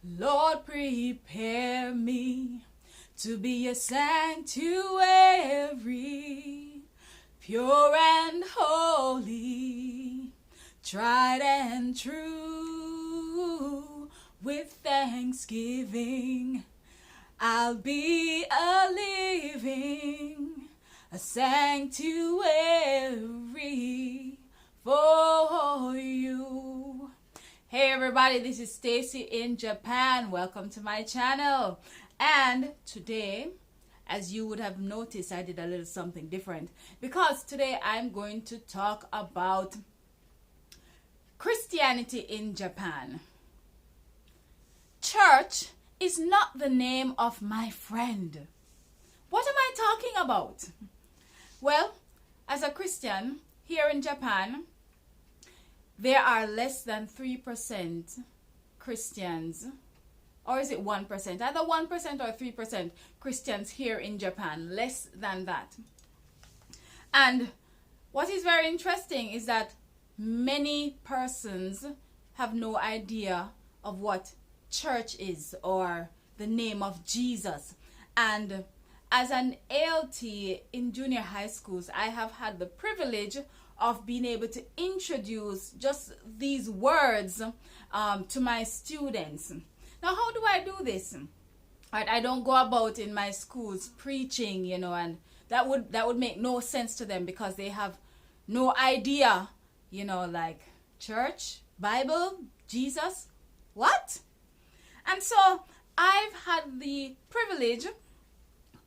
Lord, prepare me to be a sanctuary, pure and holy, tried and true. With thanksgiving, I'll be a living, a sanctuary for you. Hey everybody, this is Stacy in Japan. Welcome to my channel. And today, as you would have noticed, I did a little something different because today I'm going to talk about Christianity in Japan. Church is not the name of my friend. What am I talking about? Well, as a Christian here in Japan, there are less than 3% Christians, or is it 1%? Either 1% or 3% Christians here in Japan, less than that. And what is very interesting is that many persons have no idea of what church is or the name of Jesus. And as an ALT in junior high schools, I have had the privilege of being able to introduce just these words to my students. Now, how do I do this? Right, I don't go about in my schools preaching, and that would make no sense to them because they have no idea, like church, Bible, Jesus, what? And so I've had the privilege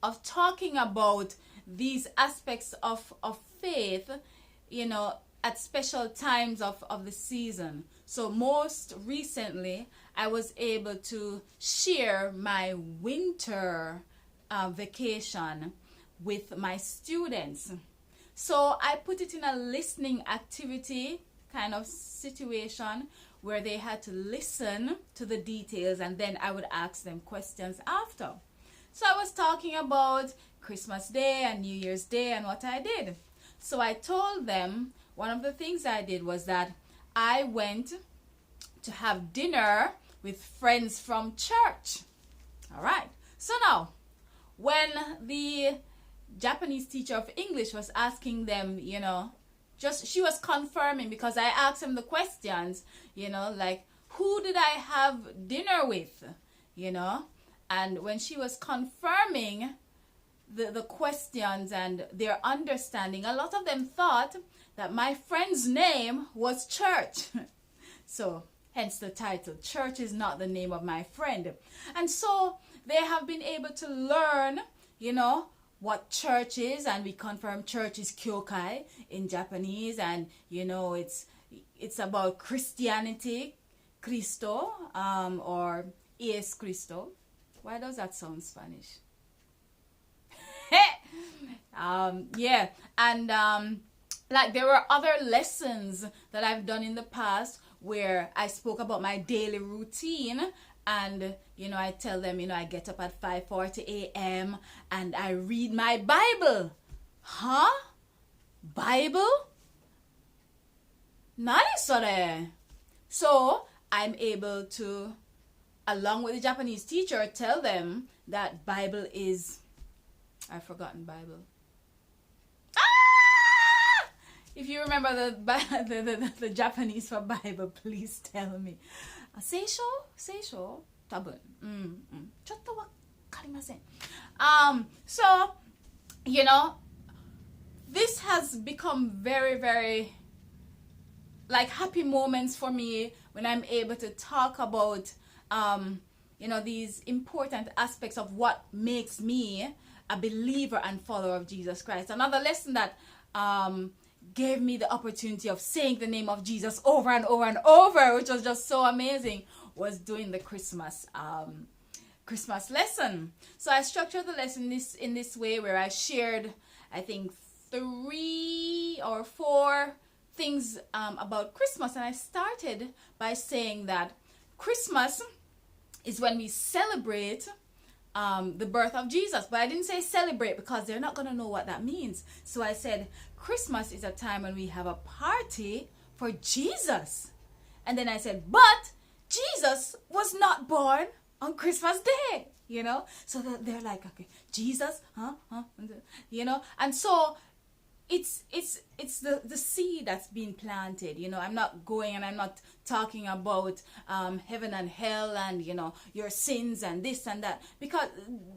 of talking about these aspects of faith, at special times of the season. So most recently, I was able to share my winter vacation with my students. So I put it in a listening activity kind of situation where they had to listen to the details and then I would ask them questions after. So I was talking about Christmas Day and New Year's Day and what I did. So I told them one of the things I did was that I went to have dinner with friends from church. All right. So now, when the Japanese teacher of English was asking them, she was confirming because I asked them the questions, like, who did I have dinner with, And when she was confirming the questions and their understanding, a lot of them thought that my friend's name was Church. So hence the title, Church is not the name of my friend. And so they have been able to learn, what church is, and we confirm church is kyokai in Japanese, and it's about Christianity, Cristo, or es Cristo. Why does that sound Spanish? Like there were other lessons that I've done in the past where I spoke about my daily routine, and I tell them, I get up at 5:40 a.m. and I read my Bible. Huh? Bible? Nani sore? So I'm able to, along with the Japanese teacher, tell them that Bible is, I've forgotten Bible. If you remember the Japanese for Bible, please tell me. Seisho? Tabun. Chotto wakarimasen. So, this has become very, very like happy moments for me when I'm able to talk about, these important aspects of what makes me a believer and follower of Jesus Christ. Another lesson that gave me the opportunity of saying the name of Jesus over and over and over, which was just so amazing, was doing the Christmas lesson. So I structured the lesson in this way where I shared, I think, 3 or 4 things about Christmas, and I started by saying that Christmas is when we celebrate the birth of Jesus. But I didn't say celebrate because they're not going to know what that means. So I said Christmas is a time when we have a party for Jesus. And then I said, but Jesus was not born on Christmas Day, you know. So they're like, okay, Jesus, huh? You know, and so it's the seed that's being planted, you know. I'm not going and I'm not talking about heaven and hell and, you know, your sins and this and that, because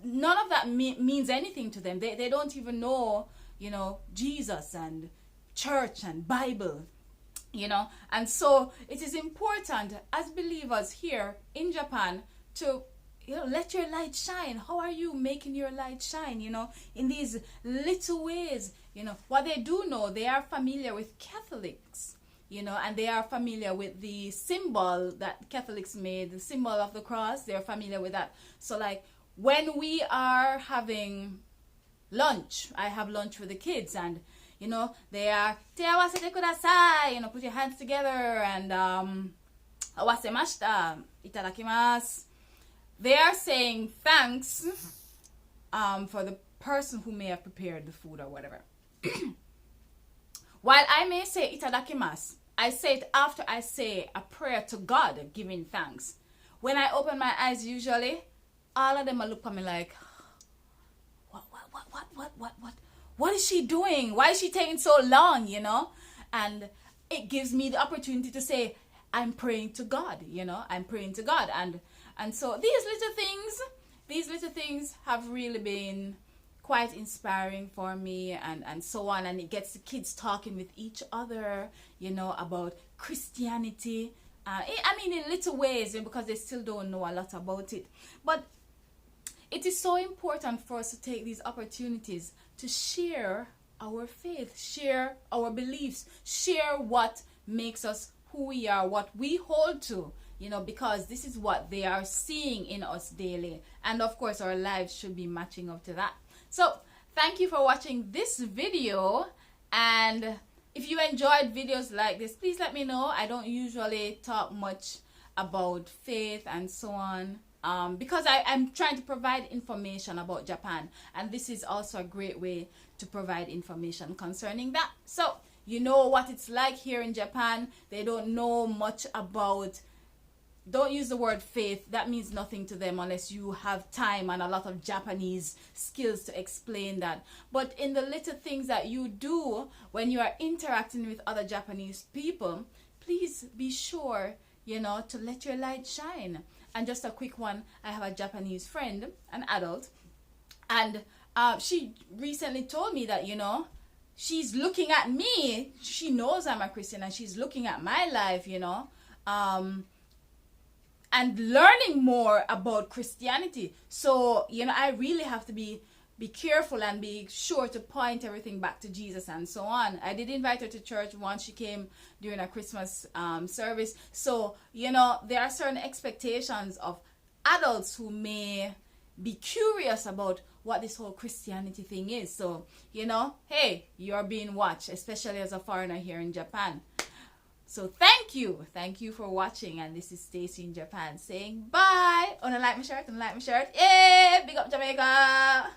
none of that means anything to them. They don't even know, you know, Jesus and church and Bible, you know. And so it is important as believers here in Japan to, you know, let your light shine. How are you making your light shine, you know, in these little ways? You know, what they do know, they are familiar with Catholics, you know, and they are familiar with the symbol that Catholics made, the symbol of the cross. They're familiar with that. So like when we are having lunch, I have lunch with the kids, and, you know, they are, "Te awasete kudasai," you know, put your hands together, and awasemashita, itadakimasu. They are saying thanks for the person who may have prepared the food or whatever. While I may say itadakimasu, I say it after I say a prayer to God, giving thanks. When I open my eyes, usually, all of them will look at me like, what is she doing? Why is she taking so long, you know? And it gives me the opportunity to say, I'm praying to God, you know? I'm praying to God. And so these little things have really been quite inspiring for me, and so on. And it gets the kids talking with each other, you know, about Christianity. I mean, in little ways, because they still don't know a lot about it. But it is so important for us to take these opportunities to share our faith, share our beliefs, share what makes us who we are, what we hold to, you know, because this is what they are seeing in us daily. And of course, our lives should be matching up to that. So thank you for watching this video. And if you enjoyed videos like this, please let me know. I don't usually talk much about faith and so on, because I'm trying to provide information about Japan, and this is also a great way to provide information concerning that. So you know what it's like here in Japan. They don't know much about, don't use the word faith. That means nothing to them unless you have time and a lot of Japanese skills to explain that. But in the little things that you do when you are interacting with other Japanese people, please be sure, you know, to let your light shine. And just a quick one, I have a Japanese friend, an adult, and she recently told me that, you know, she's looking at me. She knows I'm a Christian, and she's looking at my life, you know, and learning more about Christianity. So, you know, I really have to be careful and be sure to point everything back to Jesus and so on. I did invite her to church once. She came during a Christmas service. So, you know, there are certain expectations of adults who may be curious about what this whole Christianity thing is. So, you know, hey, you're being watched, especially as a foreigner here in Japan. So thank you for watching, and this is Stacy in Japan saying bye. Like my shirt, yeah, big up Jamaica.